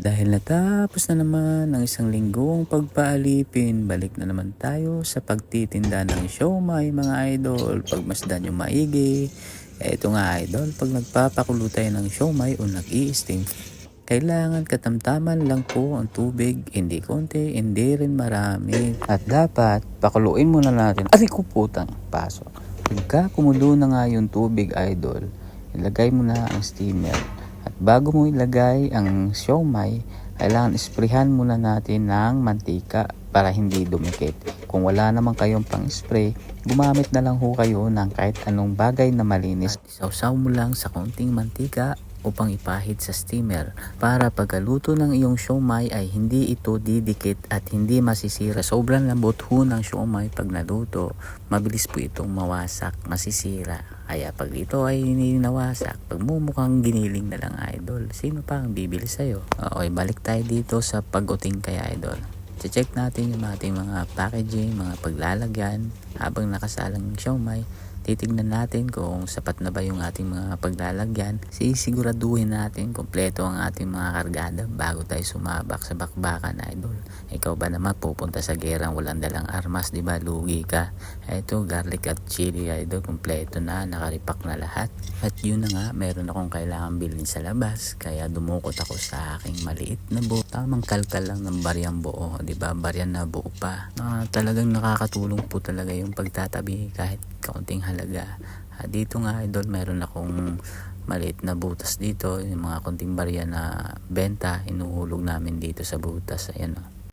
Dahil natapos na naman ang isang linggong pagpaalipin, balik na naman tayo sa pagtitinda ng siomai mga idol. Pagmasdan yung maigi. Eto nga idol, pag nagpapakulo tayo ng siomai o nag-i-steam, kailangan katamtaman lang po ang tubig, hindi konti, hindi rin marami. At dapat pakuluin muna natin. Aray ko putang pasok. Pagka kumulo na nga yung tubig idol, ilagay mo na ang steamer. At bago mo ilagay ang siomai, kailangan isprehan muna natin ng mantika para hindi dumikit. Kung wala naman kayong pang spray, gumamit na lang ho kayo ng kahit anong bagay na malinis. At isawsaw mo lang sa konting mantika upang ipahid sa steamer para pagkaluto ng iyong siomai ay hindi ito didikit at hindi masisira. Sobrang lambot ho ng siomai pag naluto, mabilis po itong mawasak, masisira. Kaya pag ito ay hindi nawasak, pagmumukhang giniling na lang idol, sino pa ang bibili sa'yo? Okay, balik tayo dito sa pag-uting kaya idol. Check natin yung ating mga packaging, mga paglalagyan habang nakasalang yung siomai. Titignan natin kung sapat na ba yung ating mga paglalagyan. Sisiguraduhin natin kompleto ang ating mga kargada bago tayo sumabak sa bakbakan idol. Ikaw ba naman pupunta sa gerang walang dalang armas, di ba? Lugi ka. Ito, garlic at chili idol, kompleto na, nakaripak na lahat. At yun na nga, meron akong kailangan bilhin sa labas, kaya dumukot ako sa aking maliit na buo. Tamang kalkal lang ng baryang buo, di ba? Baryan na buo pa. Talagang nakakatulong po talaga yung pagtatabi kahit kaunting halaga. Dito nga idol, meron akong maliit na butas dito, yung mga konting barya na benta, inuhulog namin dito sa butas. Ayan o.